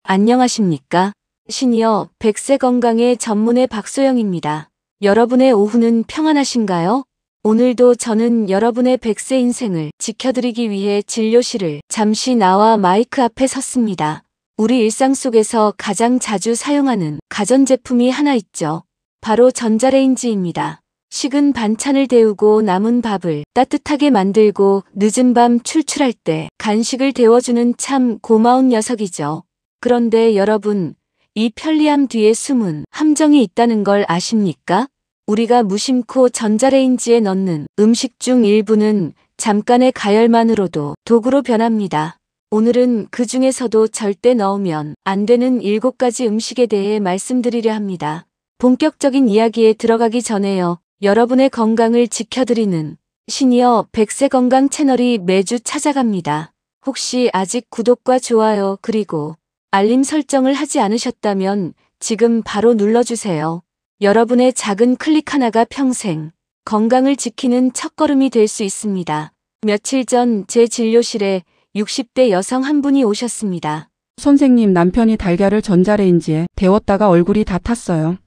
안녕하십니까? 시니어 100세 건강의 전문의 박소영입니다. 여러분의 오후는 평안하신가요? 오늘도 저는 여러분의 100세 인생을 지켜드리기 위해 진료실을 잠시 나와 마이크 앞에 섰습니다. 우리 일상 속에서 가장 자주 사용하는 가전제품이 하나 있죠. 바로 전자레인지입니다. 식은 반찬을 데우고 남은 밥을 따뜻하게 만들고 늦은 밤 출출할 때 간식을 데워주는 참 고마운 녀석이죠. 그런데 여러분, 이 편리함 뒤에 숨은 함정이 있다는 걸 아십니까? 우리가 무심코 전자레인지에 넣는 음식 중 일부는 잠깐의 가열만으로도 독으로 변합니다. 오늘은 그 중에서도 절대 넣으면 안 되는 7가지 음식에 대해 말씀드리려 합니다. 본격적인 이야기에 들어가기 전에요. 여러분의 건강을 지켜드리는 시니어 100세 건강 채널이 매주 찾아갑니다. 혹시 아직 구독과 좋아요 그리고 알림 설정을 하지 않으셨다면 지금 바로 눌러주세요. 여러분의 작은 클릭 하나가 평생 건강을 지키는 첫걸음이 될 수 있습니다. 며칠 전 제 진료실에 60대 여성 한 분이 오셨습니다. 선생님, 남편이 달걀을 전자레인지에 데웠다가 얼굴이 다 탔어요.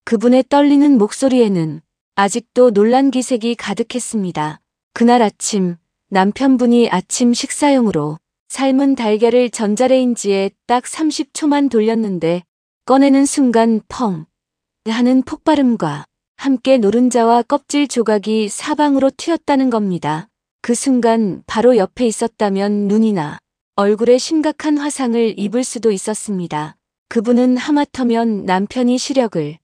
그분의 떨리는 목소리에는 아직도 놀란 기색이 가득했습니다. 그날 아침 남편분이 아침 식사용으로 삶은 달걀을 전자레인지에 딱 30초만 돌렸는데 꺼내는 순간 펑 하는 폭발음과 함께 노른자와 껍질 조각이 사방으로 튀었다는 겁니다. 그 순간 바로 옆에 있었다면 눈이나 얼굴에 심각한 화상을 입을 수도 있었습니다. 그분은 하마터면 남편이 시력을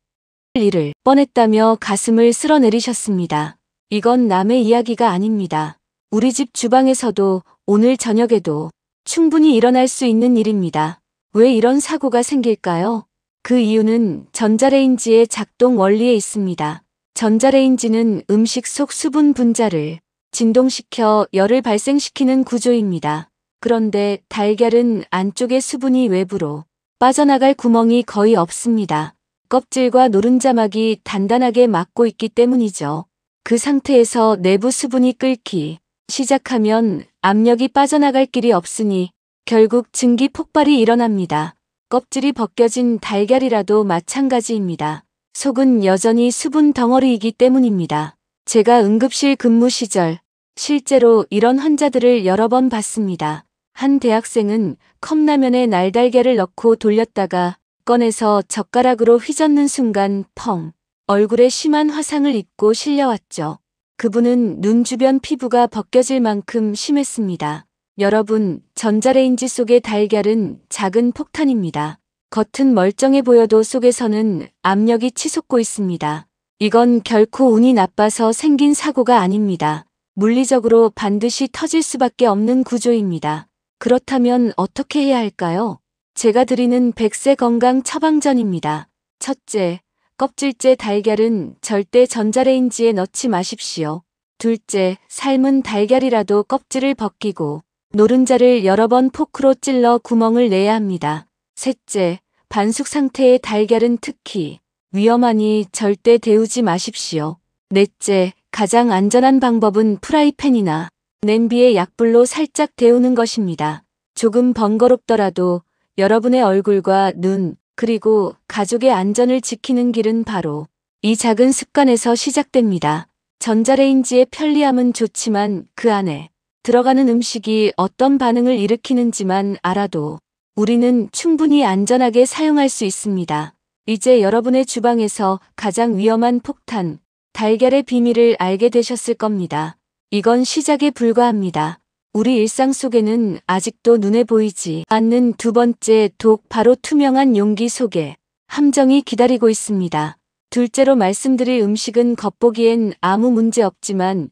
잃을 뻔했다며 가슴을 쓸어내리셨습니다. 이건 남의 이야기가 아닙니다. 우리 집 주방에서도 오늘 저녁에도 충분히 일어날 수 있는 일입니다. 왜 이런 사고가 생길까요? 그 이유는 전자레인지의 작동 원리에 있습니다. 전자레인지는 음식 속 수분 분자를 진동시켜 열을 발생시키는 구조입니다. 그런데 달걀은 안쪽의 수분이 외부로 빠져나갈 구멍이 거의 없습니다. 껍질과 노른자막이 단단하게 막고 있기 때문이죠. 그 상태에서 내부 수분이 끓기 시작하면 압력이 빠져나갈 길이 없으니 결국 증기 폭발이 일어납니다. 껍질이 벗겨진 달걀이라도 마찬가지입니다. 속은 여전히 수분 덩어리이기 때문입니다. 제가 응급실 근무 시절 실제로 이런 환자들을 여러 번 봤습니다. 한 대학생은 컵라면에 날달걀을 넣고 돌렸다가 꺼내서 젓가락으로 휘젓는 순간 펑 얼굴에 심한 화상을 입고 실려왔죠. 그분은 눈 주변 피부가 벗겨질 만큼 심했습니다. 여러분, 전자레인지 속의 달걀은 작은 폭탄입니다. 겉은 멀쩡해 보여도 속에서는 압력이 치솟고 있습니다. 이건 결코 운이 나빠서 생긴 사고가 아닙니다. 물리적으로 반드시 터질 수밖에 없는 구조입니다. 그렇다면 어떻게 해야 할까요? 제가 드리는 100세 건강 처방전입니다. 첫째, 껍질째 달걀은 절대 전자레인지에 넣지 마십시오. 둘째, 삶은 달걀이라도 껍질을 벗기고 노른자를 여러 번 포크로 찔러 구멍을 내야 합니다. 셋째, 반숙 상태의 달걀은 특히 위험하니 절대 데우지 마십시오. 넷째, 가장 안전한 방법은 프라이팬이나 냄비에 약불로 살짝 데우는 것입니다. 조금 번거롭더라도 여러분의 얼굴과 눈, 그리고 가족의 안전을 지키는 길은 바로 이 작은 습관에서 시작됩니다. 전자레인지의 편리함은 좋지만 그 안에 들어가는 음식이 어떤 반응을 일으키는지만 알아도 우리는 충분히 안전하게 사용할 수 있습니다. 이제 여러분의 주방에서 가장 위험한 폭탄, 달걀의 비밀을 알게 되셨을 겁니다. 이건 시작에 불과합니다. 우리 일상 속에는 아직도 눈에 보이지 않는 두 번째 독, 바로 투명한 용기 속에 함정이 기다리고 있습니다. 둘째로 말씀드릴 음식은 겉보기엔 아무 문제 없지만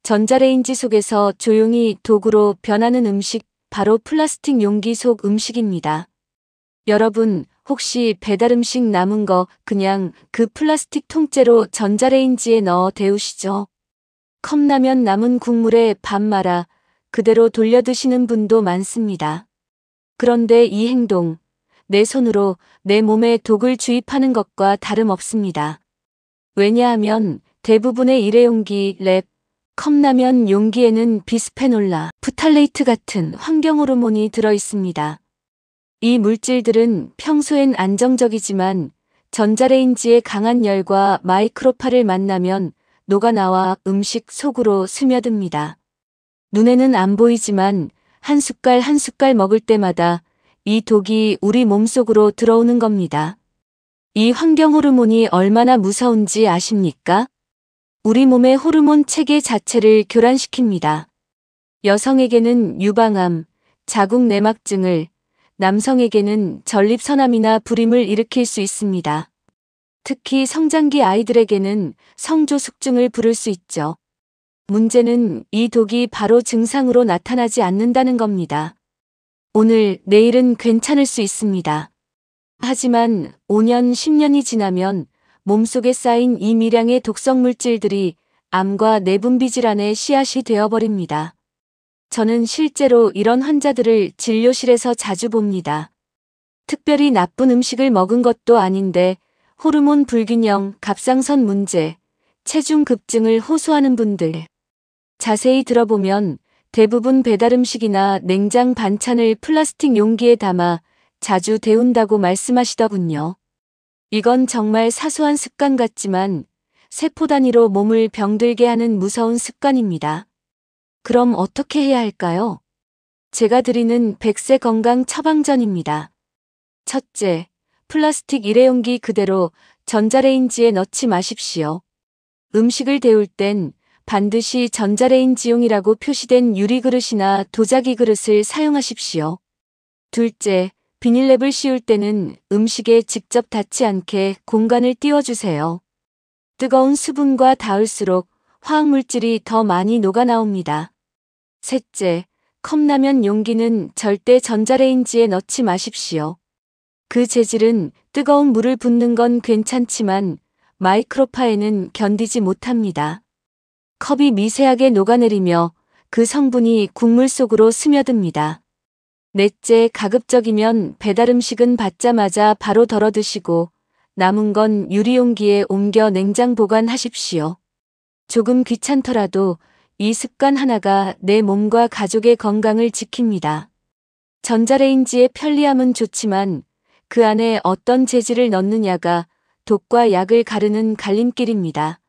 전자레인지 속에서 조용히 독으로 변하는 음식, 바로 플라스틱 용기 속 음식입니다. 여러분, 혹시 배달 음식 남은 거 그냥 그 플라스틱 통째로 전자레인지에 넣어 데우시죠? 컵라면 남은 국물에 밥 말아 그대로 돌려 드시는 분도 많습니다. 그런데 이 행동, 내 손으로 내 몸에 독을 주입하는 것과 다름없습니다. 왜냐하면 대부분의 일회용기, 랩, 컵라면 용기에는 비스페놀라, 프탈레이트 같은 환경 호르몬이 들어 있습니다. 이 물질들은 평소엔 안정적이지만 전자레인지의 강한 열과 마이크로파를 만나면 녹아나와 음식 속으로 스며듭니다. 눈에는 안 보이지만 한 숟갈 한 숟갈 먹을 때마다 이 독이 우리 몸속으로 들어오는 겁니다. 이 환경 호르몬이 얼마나 무서운지 아십니까? 우리 몸의 호르몬 체계 자체를 교란시킵니다. 여성에게는 유방암, 자궁 내막증을, 남성에게는 전립선암이나 불임을 일으킬 수 있습니다. 특히 성장기 아이들에게는 성조숙증을 부를 수 있죠. 문제는 이 독이 바로 증상으로 나타나지 않는다는 겁니다. 오늘, 내일은 괜찮을 수 있습니다. 하지만 5년, 10년이 지나면 몸속에 쌓인 이 미량의 독성 물질들이 암과 내분비 질환의 씨앗이 되어버립니다. 저는 실제로 이런 환자들을 진료실에서 자주 봅니다. 특별히 나쁜 음식을 먹은 것도 아닌데 호르몬 불균형, 갑상선 문제, 체중 급증을 호소하는 분들. 자세히 들어보면 대부분 배달음식이나 냉장 반찬을 플라스틱 용기에 담아 자주 데운다고 말씀하시더군요. 이건 정말 사소한 습관 같지만 세포 단위로 몸을 병들게 하는 무서운 습관입니다. 그럼 어떻게 해야 할까요? 제가 드리는 100세 건강 처방전입니다. 첫째, 플라스틱 일회용기 그대로 전자레인지에 넣지 마십시오. 음식을 데울 땐 반드시 전자레인지용이라고 표시된 유리그릇이나 도자기 그릇을 사용하십시오. 둘째, 비닐랩을 씌울 때는 음식에 직접 닿지 않게 공간을 띄워주세요. 뜨거운 수분과 닿을수록 화학물질이 더 많이 녹아나옵니다. 셋째, 컵라면 용기는 절대 전자레인지에 넣지 마십시오. 그 재질은 뜨거운 물을 붓는 건 괜찮지만 마이크로파에는 견디지 못합니다. 컵이 미세하게 녹아내리며 그 성분이 국물 속으로 스며듭니다. 넷째, 가급적이면 배달음식은 받자마자 바로 덜어 드시고 남은 건 유리용기에 옮겨 냉장 보관하십시오. 조금 귀찮더라도 이 습관 하나가 내 몸과 가족의 건강을 지킵니다. 전자레인지의 편리함은 좋지만 그 안에 어떤 재질을 넣느냐가 독과 약을 가르는 갈림길입니다.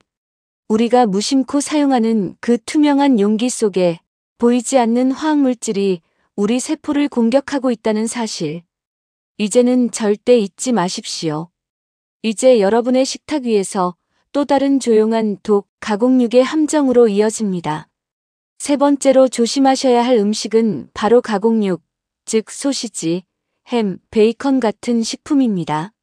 우리가 무심코 사용하는 그 투명한 용기 속에 보이지 않는 화학물질이 우리 세포를 공격하고 있다는 사실. 이제는 절대 잊지 마십시오. 이제 여러분의 식탁 위에서 또 다른 조용한 독, 가공육의 함정으로 이어집니다. 세 번째로 조심하셔야 할 음식은 바로 가공육, 즉 소시지, 햄, 베이컨 같은 식품입니다.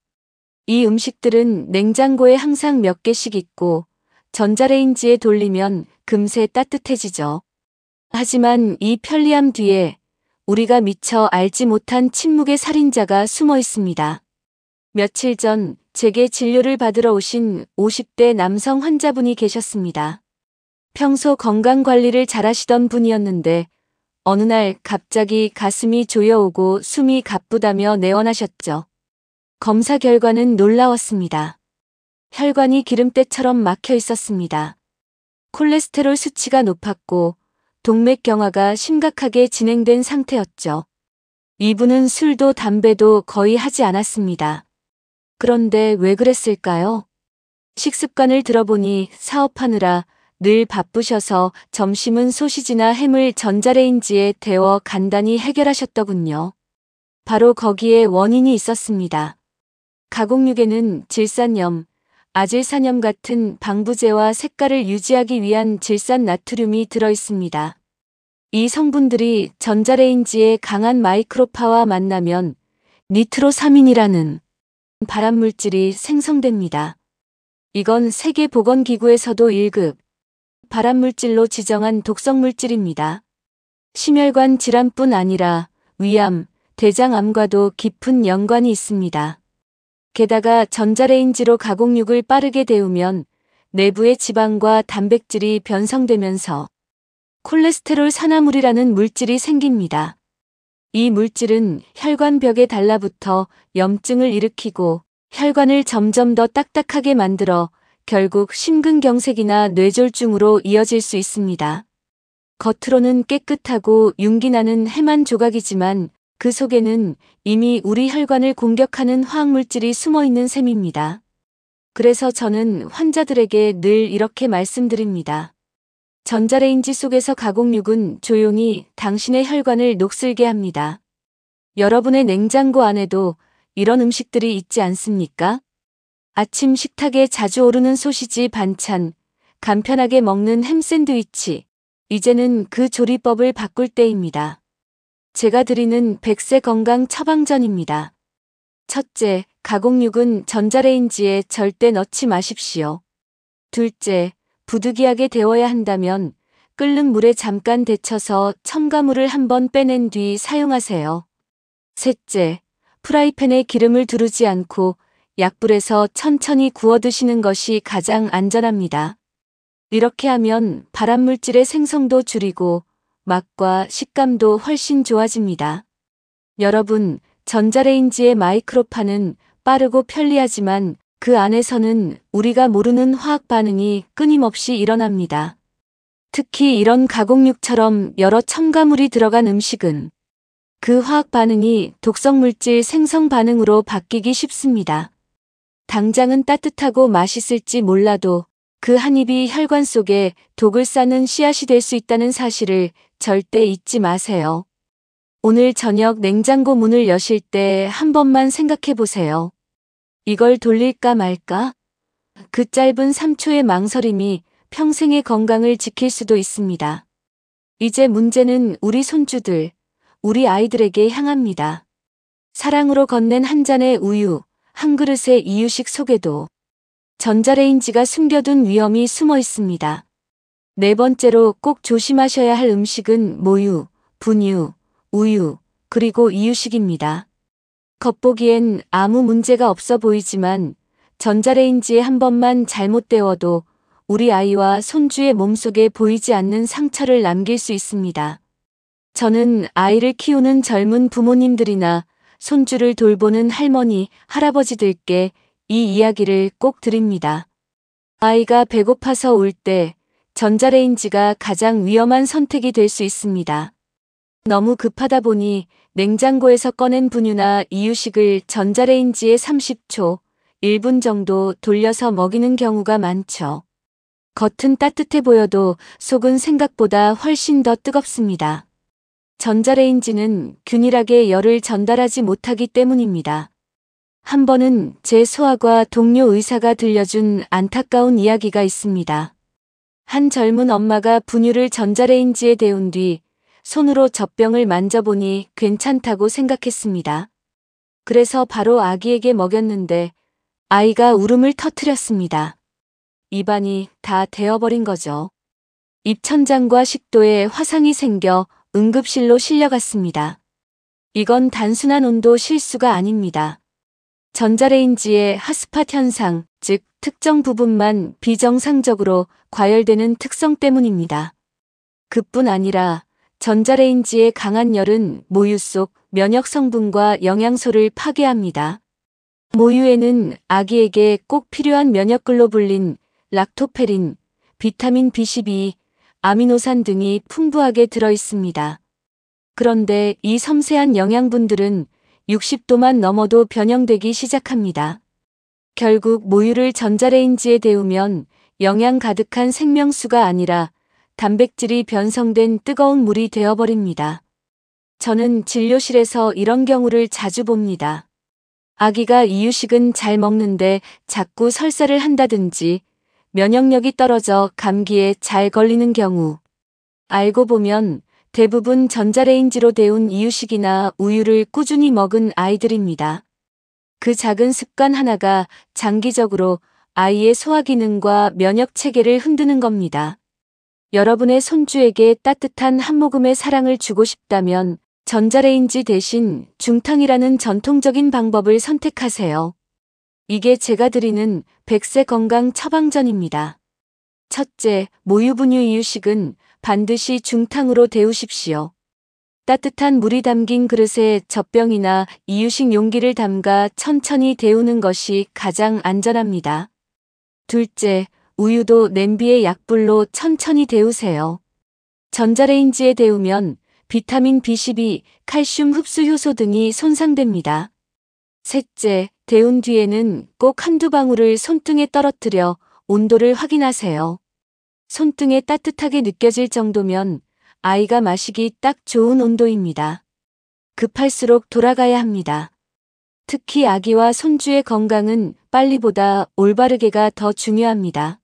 이 음식들은 냉장고에 항상 몇 개씩 있고 전자레인지에 돌리면 금세 따뜻해지죠. 하지만 이 편리함 뒤에 우리가 미처 알지 못한 침묵의 살인자가 숨어 있습니다. 며칠 전 제게 진료를 받으러 오신 50대 남성 환자분이 계셨습니다. 평소 건강관리를 잘하시던 분이었는데 어느 날 갑자기 가슴이 조여오고 숨이 가쁘다며 내원하셨죠. 검사 결과는 놀라웠습니다. 혈관이 기름때처럼 막혀 있었습니다. 콜레스테롤 수치가 높았고 동맥경화가 심각하게 진행된 상태였죠. 이분은 술도 담배도 거의 하지 않았습니다. 그런데 왜 그랬을까요? 식습관을 들어보니 사업하느라 늘 바쁘셔서 점심은 소시지나 햄을 전자레인지에 데워 간단히 해결하셨더군요. 바로 거기에 원인이 있었습니다. 가공육에는 질산염, 아질산염 같은 방부제와 색깔을 유지하기 위한 질산나트륨이 들어있습니다. 이 성분들이 전자레인지의 강한 마이크로파와 만나면 니트로사민이라는 발암물질이 생성됩니다. 이건 세계보건기구에서도 1급 발암물질로 지정한 독성물질입니다. 심혈관 질환뿐 아니라 위암, 대장암과도 깊은 연관이 있습니다. 게다가 전자레인지로 가공육을 빠르게 데우면 내부의 지방과 단백질이 변성되면서 콜레스테롤 산화물이라는 물질이 생깁니다. 이 물질은 혈관벽에 달라붙어 염증을 일으키고 혈관을 점점 더 딱딱하게 만들어 결국 심근경색이나 뇌졸중으로 이어질 수 있습니다. 겉으로는 깨끗하고 윤기 나는 햄 한 조각이지만 그 속에는 이미 우리 혈관을 공격하는 화학물질이 숨어 있는 셈입니다. 그래서 저는 환자들에게 늘 이렇게 말씀드립니다. 전자레인지 속에서 가공육은 조용히 당신의 혈관을 녹슬게 합니다. 여러분의 냉장고 안에도 이런 음식들이 있지 않습니까? 아침 식탁에 자주 오르는 소시지 반찬, 간편하게 먹는 햄 샌드위치. 이제는 그 조리법을 바꿀 때입니다. 제가 드리는 100세 건강 처방전입니다. 첫째, 가공육은 전자레인지에 절대 넣지 마십시오. 둘째, 부득이하게 데워야 한다면 끓는 물에 잠깐 데쳐서 첨가물을 한번 빼낸 뒤 사용하세요. 셋째, 프라이팬에 기름을 두르지 않고 약불에서 천천히 구워 드시는 것이 가장 안전합니다. 이렇게 하면 발암물질의 생성도 줄이고 맛과 식감도 훨씬 좋아집니다. 여러분, 전자레인지의 마이크로파는 빠르고 편리하지만 그 안에서는 우리가 모르는 화학 반응이 끊임없이 일어납니다. 특히 이런 가공육처럼 여러 첨가물이 들어간 음식은 그 화학 반응이 독성물질 생성 반응으로 바뀌기 쉽습니다. 당장은 따뜻하고 맛있을지 몰라도 그 한 입이 혈관 속에 독을 싸는 씨앗이 될 수 있다는 사실을 절대 잊지 마세요. 오늘 저녁 냉장고 문을 여실 때 한 번만 생각해 보세요. 이걸 돌릴까 말까? 그 짧은 3초의 망설임이 평생의 건강을 지킬 수도 있습니다. 이제 문제는 우리 손주들, 우리 아이들에게 향합니다. 사랑으로 건넨 한 잔의 우유, 한 그릇의 이유식 속에도 전자레인지가 숨겨둔 위험이 숨어 있습니다. 네 번째로 꼭 조심하셔야 할 음식은 모유, 분유, 우유, 그리고 이유식입니다. 겉보기엔 아무 문제가 없어 보이지만 전자레인지에 한 번만 잘못 데워도 우리 아이와 손주의 몸속에 보이지 않는 상처를 남길 수 있습니다. 저는 아이를 키우는 젊은 부모님들이나 손주를 돌보는 할머니, 할아버지들께 이 이야기를 꼭 드립니다. 아이가 배고파서 울 때 전자레인지가 가장 위험한 선택이 될 수 있습니다. 너무 급하다 보니 냉장고에서 꺼낸 분유나 이유식을 전자레인지에 30초, 1분 정도 돌려서 먹이는 경우가 많죠. 겉은 따뜻해 보여도 속은 생각보다 훨씬 더 뜨겁습니다. 전자레인지는 균일하게 열을 전달하지 못하기 때문입니다. 한 번은 제 소아과 동료 의사가 들려준 안타까운 이야기가 있습니다. 한 젊은 엄마가 분유를 전자레인지에 데운 뒤 손으로 젖병을 만져보니 괜찮다고 생각했습니다. 그래서 바로 아기에게 먹였는데 아이가 울음을 터뜨렸습니다. 입안이 다 데어버린 거죠. 입천장과 식도에 화상이 생겨 응급실로 실려갔습니다. 이건 단순한 온도 실수가 아닙니다. 전자레인지의 핫스팟 현상, 즉 특정 부분만 비정상적으로 과열되는 특성 때문입니다. 그뿐 아니라 전자레인지의 강한 열은 모유 속 면역 성분과 영양소를 파괴합니다. 모유에는 아기에게 꼭 필요한 면역글로불린, 락토페린, 비타민 B12, 아미노산 등이 풍부하게 들어 있습니다. 그런데 이 섬세한 영양분들은 60도만 넘어도 변형되기 시작합니다. 결국 모유를 전자레인지에 데우면 영양 가득한 생명수가 아니라 단백질이 변성된 뜨거운 물이 되어버립니다. 저는 진료실에서 이런 경우를 자주 봅니다. 아기가 이유식은 잘 먹는데 자꾸 설사를 한다든지 면역력이 떨어져 감기에 잘 걸리는 경우. 알고 보면 대부분 전자레인지로 데운 이유식이나 우유를 꾸준히 먹은 아이들입니다. 그 작은 습관 하나가 장기적으로 아이의 소화 기능과 면역 체계를 흔드는 겁니다. 여러분의 손주에게 따뜻한 한 모금의 사랑을 주고 싶다면 전자레인지 대신 중탕이라는 전통적인 방법을 선택하세요. 이게 제가 드리는 100세 건강 처방전입니다. 첫째, 모유 분유 이유식은 반드시 중탕으로 데우십시오. 따뜻한 물이 담긴 그릇에 젖병이나 이유식 용기를 담가 천천히 데우는 것이 가장 안전합니다. 둘째, 우유도 냄비에 약불로 천천히 데우세요. 전자레인지에 데우면 비타민 B12, 칼슘 흡수 효소 등이 손상됩니다. 셋째, 데운 뒤에는 꼭 한두 방울을 손등에 떨어뜨려 온도를 확인하세요. 손등에 따뜻하게 느껴질 정도면 아이가 마시기 딱 좋은 온도입니다. 급할수록 돌아가야 합니다. 특히 아기와 손주의 건강은 빨리보다 올바르게가 더 중요합니다.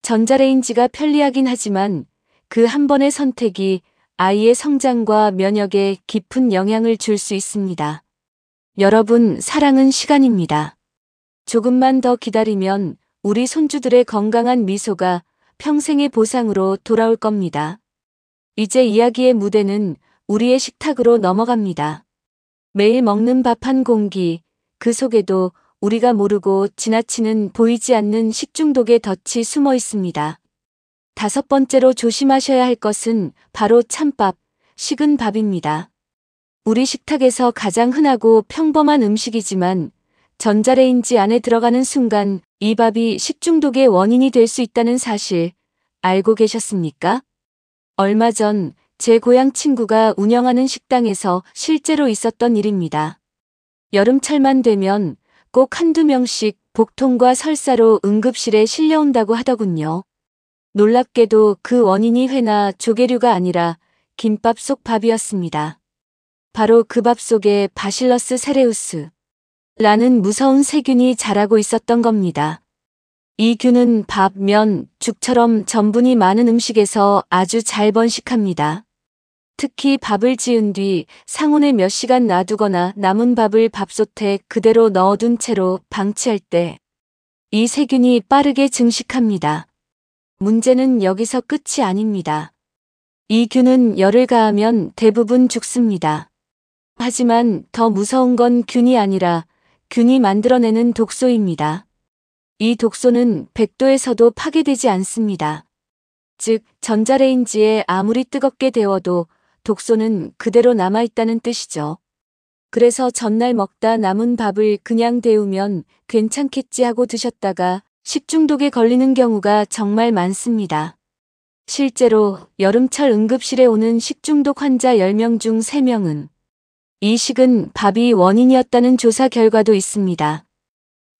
전자레인지가 편리하긴 하지만 그 한 번의 선택이 아이의 성장과 면역에 깊은 영향을 줄 수 있습니다. 여러분, 사랑은 시간입니다. 조금만 더 기다리면 우리 손주들의 건강한 미소가 평생의 보상으로 돌아올 겁니다. 이제 이야기의 무대는 우리의 식탁으로 넘어갑니다. 매일 먹는 밥 한 공기, 그 속에도 우리가 모르고 지나치는 보이지 않는 식중독의 덫이 숨어 있습니다. 다섯 번째로 조심하셔야 할 것은 바로 찬밥, 식은 밥입니다. 우리 식탁에서 가장 흔하고 평범한 음식이지만 전자레인지 안에 들어가는 순간 이 밥이 식중독의 원인이 될 수 있다는 사실 알고 계셨습니까? 얼마 전 제 고향 친구가 운영하는 식당에서 실제로 있었던 일입니다. 여름철만 되면 꼭 한두 명씩 복통과 설사로 응급실에 실려온다고 하더군요. 놀랍게도 그 원인이 회나 조개류가 아니라 김밥 속 밥이었습니다. 바로 그 밥 속에 바실러스 세레우스라는 무서운 세균이 자라고 있었던 겁니다. 이 균은 밥, 면, 죽처럼 전분이 많은 음식에서 아주 잘 번식합니다. 특히 밥을 지은 뒤 상온에 몇 시간 놔두거나 남은 밥을 밥솥에 그대로 넣어둔 채로 방치할 때 이 세균이 빠르게 증식합니다. 문제는 여기서 끝이 아닙니다. 이 균은 열을 가하면 대부분 죽습니다. 하지만 더 무서운 건 균이 아니라 균이 만들어내는 독소입니다. 이 독소는 100도에서도 파괴되지 않습니다. 즉, 전자레인지에 아무리 뜨겁게 데워도 독소는 그대로 남아있다는 뜻이죠. 그래서 전날 먹다 남은 밥을 그냥 데우면 괜찮겠지 하고 드셨다가 식중독에 걸리는 경우가 정말 많습니다. 실제로 여름철 응급실에 오는 식중독 환자 10명 중 3명은 이 식은 밥이 원인이었다는 조사 결과도 있습니다.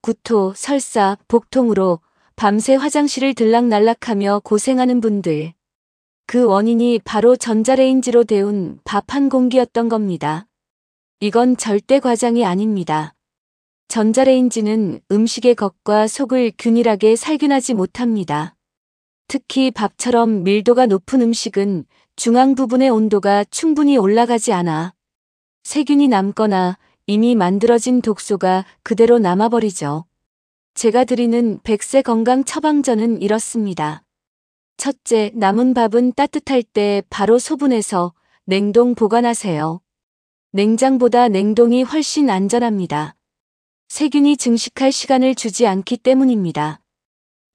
구토, 설사, 복통으로 밤새 화장실을 들락날락하며 고생하는 분들. 그 원인이 바로 전자레인지로 데운 밥 한 공기였던 겁니다. 이건 절대 과장이 아닙니다. 전자레인지는 음식의 겉과 속을 균일하게 살균하지 못합니다. 특히 밥처럼 밀도가 높은 음식은 중앙 부분의 온도가 충분히 올라가지 않아 세균이 남거나 이미 만들어진 독소가 그대로 남아버리죠. 제가 드리는 100세 건강 처방전은 이렇습니다. 첫째, 남은 밥은 따뜻할 때 바로 소분해서 냉동 보관하세요. 냉장보다 냉동이 훨씬 안전합니다. 세균이 증식할 시간을 주지 않기 때문입니다.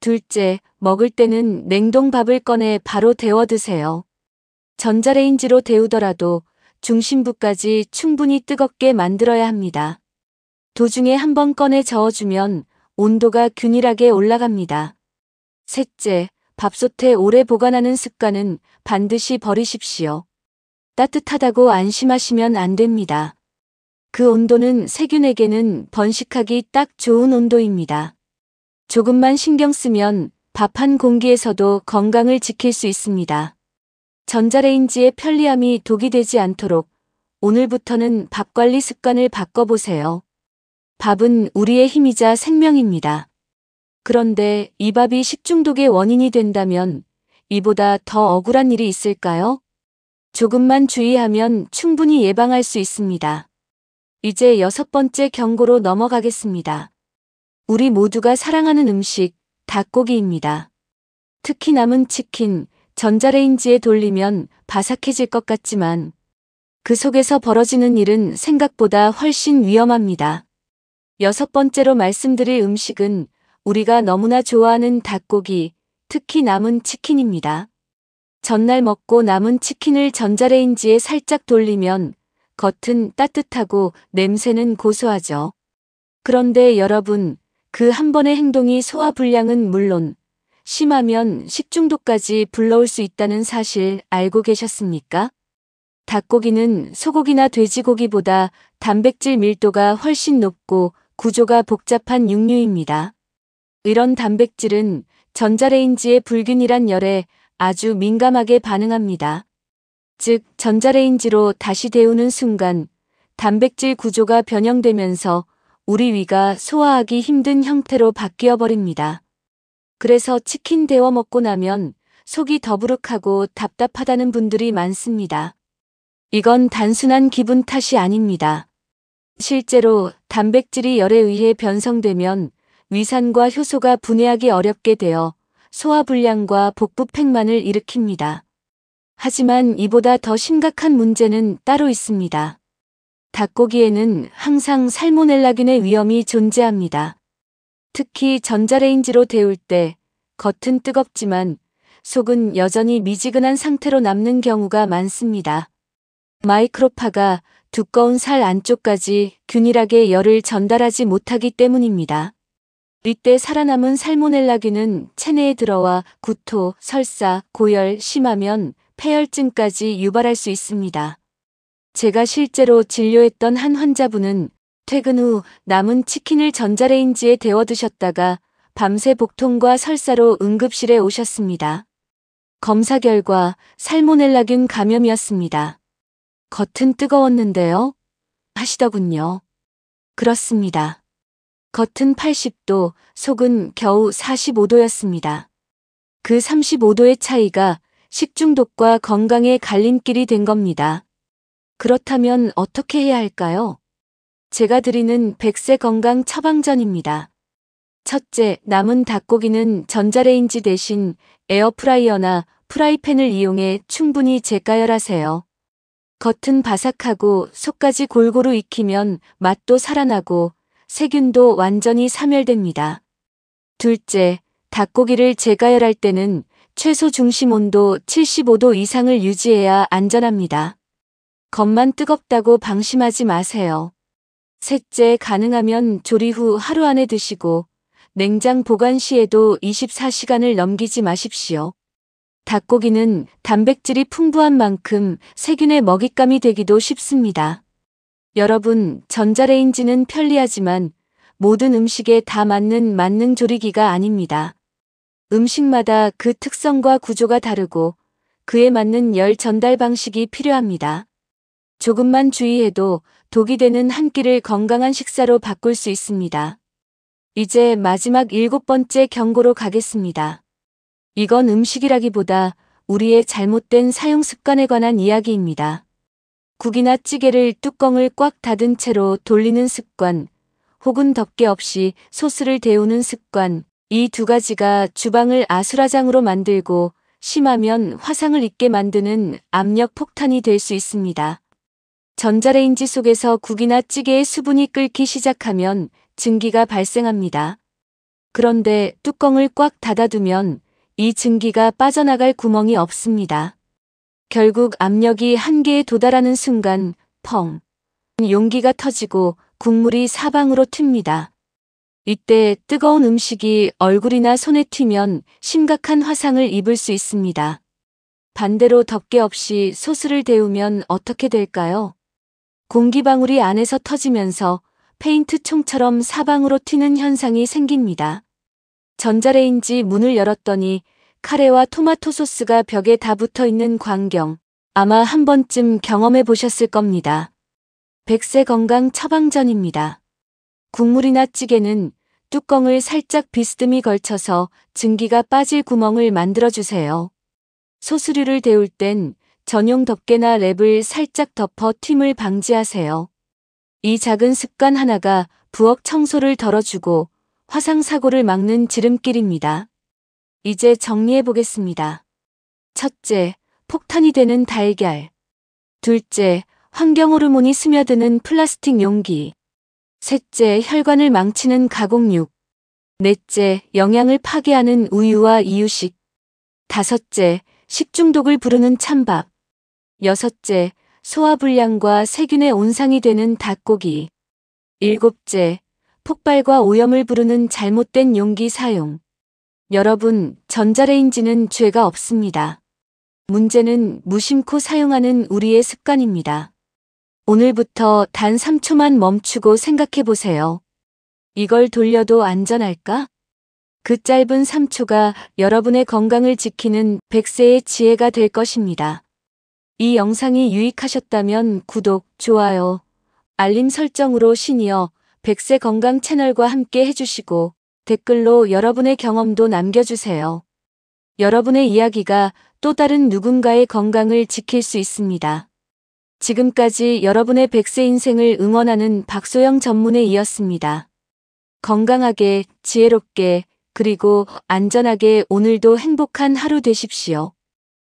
둘째, 먹을 때는 냉동 밥을 꺼내 바로 데워 드세요. 전자레인지로 데우더라도 중심부까지 충분히 뜨겁게 만들어야 합니다. 도중에 한번 꺼내 저어주면 온도가 균일하게 올라갑니다. 셋째, 밥솥에 오래 보관하는 습관은 반드시 버리십시오. 따뜻하다고 안심하시면 안 됩니다. 그 온도는 세균에게는 번식하기 딱 좋은 온도입니다. 조금만 신경 쓰면 밥 한 공기에서도 건강을 지킬 수 있습니다. 전자레인지의 편리함이 독이 되지 않도록 오늘부터는 밥 관리 습관을 바꿔보세요. 밥은 우리의 힘이자 생명입니다. 그런데 이 밥이 식중독의 원인이 된다면 이보다 더 억울한 일이 있을까요? 조금만 주의하면 충분히 예방할 수 있습니다. 이제 여섯 번째 경고로 넘어가겠습니다. 우리 모두가 사랑하는 음식, 닭고기입니다. 특히 남은 치킨, 전자레인지에 돌리면 바삭해질 것 같지만 그 속에서 벌어지는 일은 생각보다 훨씬 위험합니다. 여섯 번째로 말씀드릴 음식은 우리가 너무나 좋아하는 닭고기, 특히 남은 치킨입니다. 전날 먹고 남은 치킨을 전자레인지에 살짝 돌리면 겉은 따뜻하고 냄새는 고소하죠. 그런데 여러분, 그 한 번의 행동이 소화불량은 물론 심하면 식중독까지 불러올 수 있다는 사실 알고 계셨습니까? 닭고기는 소고기나 돼지고기보다 단백질 밀도가 훨씬 높고 구조가 복잡한 육류입니다. 이런 단백질은 전자레인지의 불균일한 열에 아주 민감하게 반응합니다. 즉, 전자레인지로 다시 데우는 순간 단백질 구조가 변형되면서 우리 위가 소화하기 힘든 형태로 바뀌어 버립니다. 그래서 치킨 데워 먹고 나면 속이 더부룩하고 답답하다는 분들이 많습니다. 이건 단순한 기분 탓이 아닙니다. 실제로 단백질이 열에 의해 변성되면 위산과 효소가 분해하기 어렵게 되어 소화불량과 복부팽만을 일으킵니다. 하지만 이보다 더 심각한 문제는 따로 있습니다. 닭고기에는 항상 살모넬라균의 위험이 존재합니다. 특히 전자레인지로 데울 때 겉은 뜨겁지만 속은 여전히 미지근한 상태로 남는 경우가 많습니다. 마이크로파가 두꺼운 살 안쪽까지 균일하게 열을 전달하지 못하기 때문입니다. 이때 살아남은 살모넬라균은 체내에 들어와 구토, 설사, 고열, 심하면 폐혈증까지 유발할 수 있습니다. 제가 실제로 진료했던 한 환자분은 퇴근 후 남은 치킨을 전자레인지에 데워 드셨다가 밤새 복통과 설사로 응급실에 오셨습니다. 검사 결과 살모넬라균 감염이었습니다. 겉은 뜨거웠는데요? 하시더군요. 그렇습니다. 겉은 80도, 속은 겨우 45도였습니다. 그 35도의 차이가 식중독과 건강의 갈림길이 된 겁니다. 그렇다면 어떻게 해야 할까요? 제가 드리는 100세 건강 처방전입니다. 첫째, 남은 닭고기는 전자레인지 대신 에어프라이어나 프라이팬을 이용해 충분히 재가열하세요. 겉은 바삭하고 속까지 골고루 익히면 맛도 살아나고 세균도 완전히 사멸됩니다. 둘째, 닭고기를 재가열할 때는 최소 중심 온도 75도 이상을 유지해야 안전합니다. 겉만 뜨겁다고 방심하지 마세요. 셋째, 가능하면 조리 후 하루 안에 드시고 냉장 보관 시에도 24시간을 넘기지 마십시오. 닭고기는 단백질이 풍부한 만큼 세균의 먹잇감이 되기도 쉽습니다. 여러분, 전자레인지는 편리하지만 모든 음식에 다 맞는 만능 조리기가 아닙니다. 음식마다 그 특성과 구조가 다르고 그에 맞는 열 전달 방식이 필요합니다. 조금만 주의해도 독이 되는 한 끼를 건강한 식사로 바꿀 수 있습니다. 이제 마지막 7번째 경고로 가겠습니다. 이건 음식이라기보다 우리의 잘못된 사용 습관에 관한 이야기입니다. 국이나 찌개를 뚜껑을 꽉 닫은 채로 돌리는 습관, 혹은 덮개 없이 소스를 데우는 습관, 이 두 가지가 주방을 아수라장으로 만들고 심하면 화상을 입게 만드는 압력 폭탄이 될 수 있습니다. 전자레인지 속에서 국이나 찌개의 수분이 끓기 시작하면 증기가 발생합니다. 그런데 뚜껑을 꽉 닫아두면 이 증기가 빠져나갈 구멍이 없습니다. 결국 압력이 한계에 도달하는 순간 펑! 용기가 터지고 국물이 사방으로 튑니다. 이때 뜨거운 음식이 얼굴이나 손에 튀면 심각한 화상을 입을 수 있습니다. 반대로 덮개 없이 소스를 데우면 어떻게 될까요? 공기방울이 안에서 터지면서 페인트 총처럼 사방으로 튀는 현상이 생깁니다. 전자레인지 문을 열었더니 카레와 토마토 소스가 벽에 다 붙어 있는 광경, 아마 한 번쯤 경험해 보셨을 겁니다. 100세 건강 처방전입니다. 국물이나 찌개는 뚜껑을 살짝 비스듬히 걸쳐서 증기가 빠질 구멍을 만들어주세요. 소스류를 데울 땐 전용 덮개나 랩을 살짝 덮어 튀임을 방지하세요. 이 작은 습관 하나가 부엌 청소를 덜어주고 화상 사고를 막는 지름길입니다. 이제 정리해 보겠습니다. 첫째, 폭탄이 되는 달걀. 둘째, 환경 호르몬이 스며드는 플라스틱 용기. 셋째, 혈관을 망치는 가공육. 넷째, 영양을 파괴하는 우유와 이유식. 다섯째, 식중독을 부르는 찬밥. 여섯째, 소화불량과 세균의 온상이 되는 닭고기. 일곱째, 폭발과 오염을 부르는 잘못된 용기 사용. 여러분, 전자레인지는 죄가 없습니다. 문제는 무심코 사용하는 우리의 습관입니다. 오늘부터 단 3초만 멈추고 생각해 보세요. 이걸 돌려도 안전할까? 그 짧은 3초가 여러분의 건강을 지키는 100세의 지혜가 될 것입니다. 이 영상이 유익하셨다면 구독, 좋아요, 알림 설정으로 시니어 100세 건강 채널과 함께 해주시고 댓글로 여러분의 경험도 남겨주세요. 여러분의 이야기가 또 다른 누군가의 건강을 지킬 수 있습니다. 지금까지 여러분의 100세 인생을 응원하는 박소영 전문의이었습니다. 건강하게, 지혜롭게, 그리고 안전하게 오늘도 행복한 하루 되십시오.